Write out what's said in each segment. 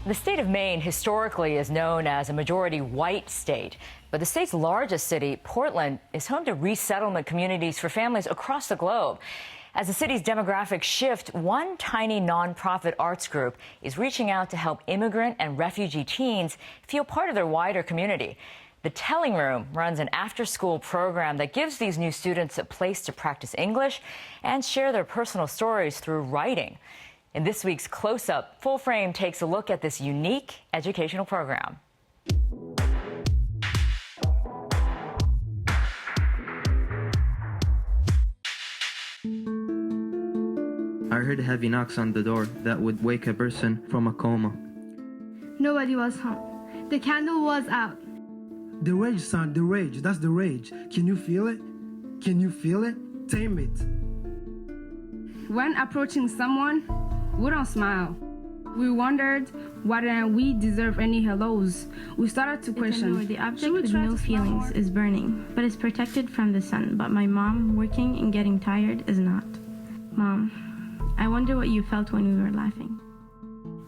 The state of Maine historically is known as a majority white state, but the state's largest city, Portland, is home to resettlement communities for families across the globe. As the city's demographics shift, one tiny nonprofit arts group is reaching out to help immigrant and refugee teens feel part of their wider community. The Telling Room runs an after-school program that gives these new students a place to practice English and share their personal stories through writing. In this week's Close-Up, Full Frame takes a look at this unique educational program. I heard heavy knocks on the door that would wake a person from a coma. Nobody was home. The candle was out. The rage, son, the rage. That's the rage. Can you feel it? Can you feel it? Tame it. When approaching someone, we don't smile. We wondered whether we deserve any hellos. We started to question. The object with no feelings is burning, but is protected from the sun. But my mom, working and getting tired, is not. Mom, I wonder what you felt when we were laughing.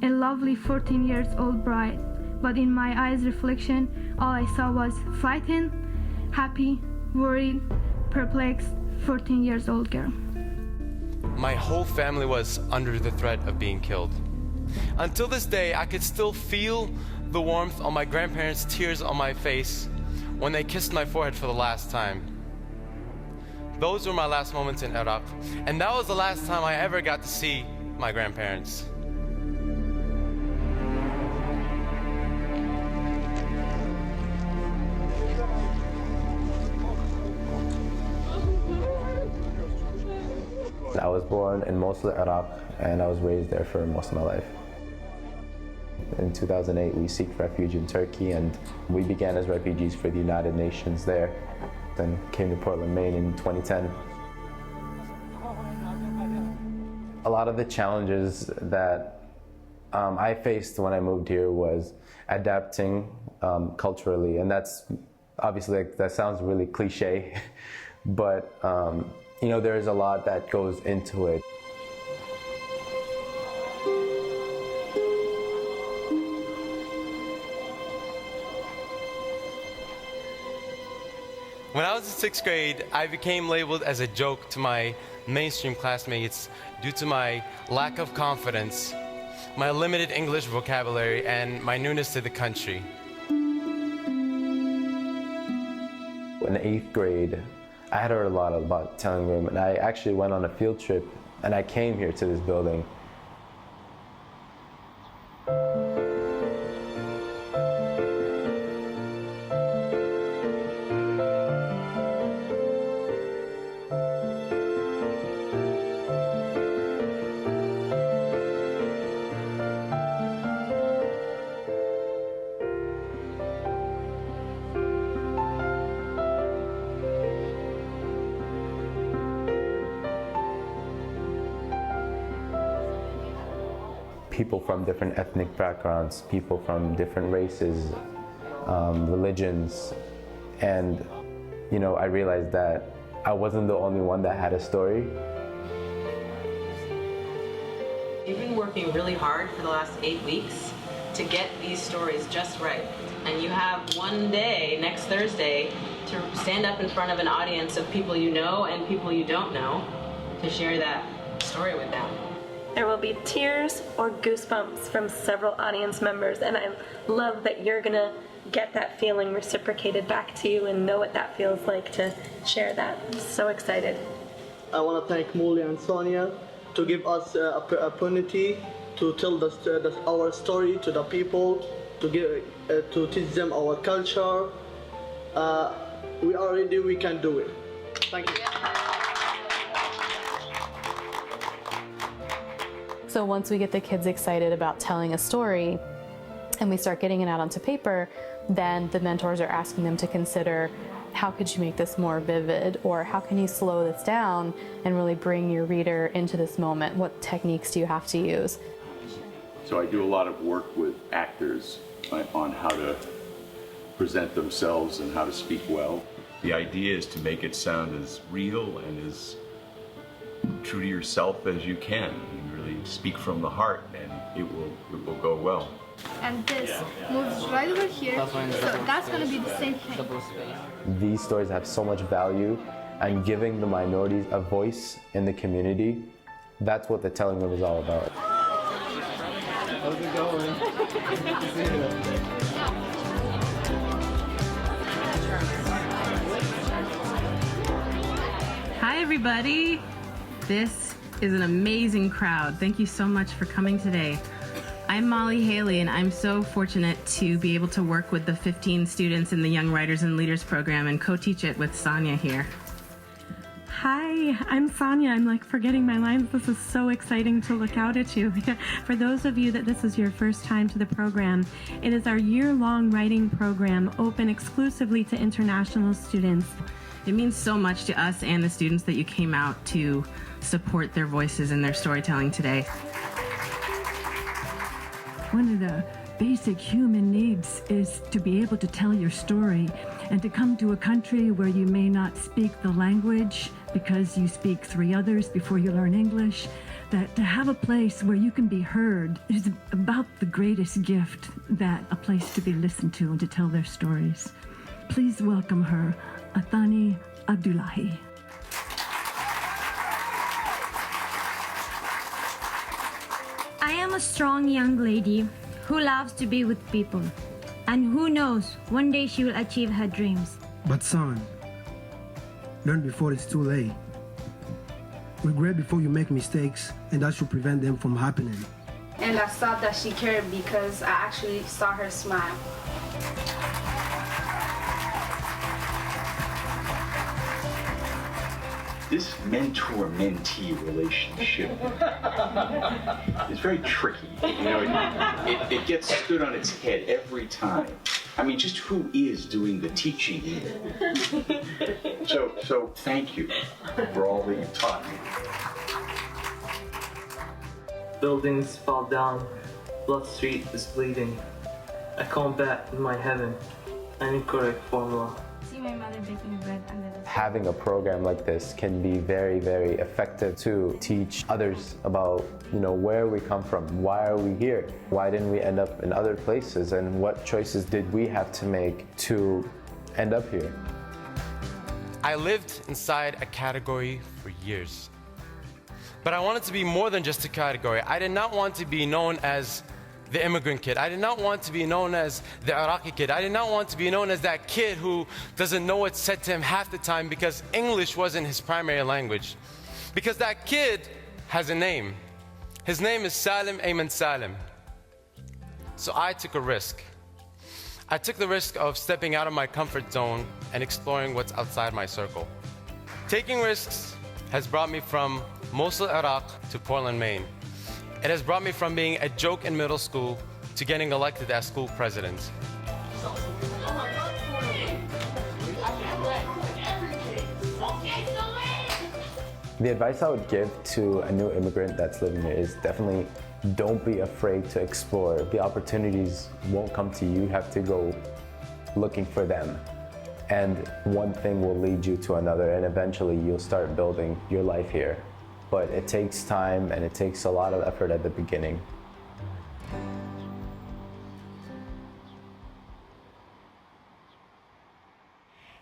A lovely 14 years old bride, but in my eyes' reflection, all I saw was frightened, happy, worried, perplexed, 14 years old girl. My whole family was under the threat of being killed. Until this day, I could still feel the warmth on my grandparents' tears on my face when they kissed my forehead for the last time. Those were my last moments in Iraq, and that was the last time I ever got to see my grandparents. I was born in Mosul, Iraq, and I was raised there for most of my life. In 2008, we sought refuge in Turkey, and we began as refugees for the United Nations there. Then came to Portland, Maine in 2010. A lot of the challenges that I faced when I moved here was adapting culturally, and that's obviously, that sounds really cliche, but you know, there's a lot that goes into it. When I was in 6th grade, I became labeled as a joke to my mainstream classmates due to my lack of confidence, my limited English vocabulary, and my newness to the country. In 8th grade, I had heard a lot about Telling Room, and I actually went on a field trip, and I came here to this building. People from different ethnic backgrounds, people from different races, religions, and you know, I realized that I wasn't the only one that had a story. You've been working really hard for the last 8 weeks to get these stories just right, and you have one day, next Thursday, to stand up in front of an audience of people you know and people you don't know to share that story with them. There will be tears or goosebumps from several audience members, and I love that you're gonna get that feeling reciprocated back to you and know what that feels like to share that. I'm so excited. I want to thank Molly and Sonia to give us an opportunity to tell our story to the people, to teach them our culture. We are ready, we can do it. Thank you. So once we get the kids excited about telling a story and we start getting it out onto paper, then the mentors are asking them to consider, how could you make this more vivid, or how can you slow this down and really bring your reader into this moment? What techniques do you have to use? So I do a lot of work with actors on how to present themselves and how to speak well. The idea is to make it sound as real and as true to yourself as you can. You really speak from the heart, and it will go well. And this moves right over here, so that's going to be the same thing. These stories have so much value, and giving the minorities a voice in the community, that's what the telling room is all about. How's it going? Good to see you. Hi, everybody. This is an amazing crowd. Thank you so much for coming today. I'm Molly Haley, and I'm so fortunate to be able to work with the 15 students in the Young Writers and Leaders program and co-teach it with SONYA here. Hi, I'm SONYA. I'm like forgetting my lines. This is so exciting to look out at you. For those of you that this is your first time to the program, it is our year-long writing program open exclusively to international students. It means so much to us and the students that you came out to support their voices and their storytelling today. One of the basic human needs is to be able to tell your story and to come to a country where you may not speak the language because you speak 3 others before you learn English, that to have a place where you can be heard is about the greatest gift that a place to be listened to and to tell their stories. Please welcome her, Athani Abdullahi. I am a strong young lady who loves to be with people, and who knows, one day she will achieve her dreams. But son, learn before it's too late. Regret before you make mistakes, and that should prevent them from happening. And I saw that she cared because I actually saw her smile. This mentor-mentee relationship is very tricky. You know, it gets stood on its head every time. I mean, just who is doing the teaching here? So thank you for all that you've taught me. Buildings fall down, Blood Street is bleeding. I combat in my heaven an incorrect formula. See my mother baking bread under the Having a program like this can be very, very effective to teach others about, where we come from, why are we here, why didn't we end up in other places, and what choices did we have to make to end up here. I lived inside a category for years. But I wanted to be more than just a category. I did not want to be known as the immigrant kid. I did not want to be known as the Iraqi kid. I did not want to be known as that kid who doesn't know what's said to him half the time because English wasn't his primary language. Because that kid has a name. His name is Salim Salim. So I took a risk. I took the risk of stepping out of my comfort zone and exploring what's outside my circle. Taking risks has brought me from Mosul, Iraq to Portland, Maine. It has brought me from being a joke in middle school to getting elected as school president. The advice I would give to a new immigrant that's living here is definitely don't be afraid to explore. The opportunities won't come to you. You have to go looking for them. And one thing will lead you to another, and eventually you'll start building your life here. But it takes time and it takes a lot of effort at the beginning.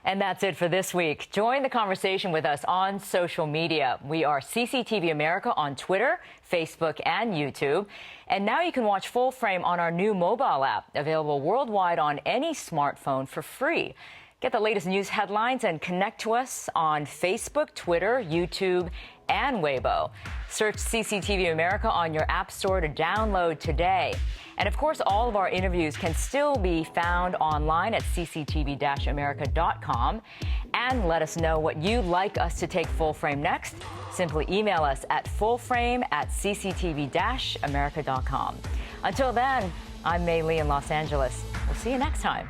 And that's it for this week. Join the conversation with us on social media. We are CCTV America on Twitter, Facebook, and YouTube. And now you can watch Full Frame on our new mobile app, available worldwide on any smartphone for free. Get the latest news headlines and connect to us on Facebook, Twitter, YouTube, and Weibo. Search CCTV America on your app store to download today. And of course, all of our interviews can still be found online at cctv-america.com. And let us know what you'd like us to take Full Frame next. Simply email us at fullframe@cctv-america.com. Until then, I'm Mei Lee in Los Angeles. We'll see you next time.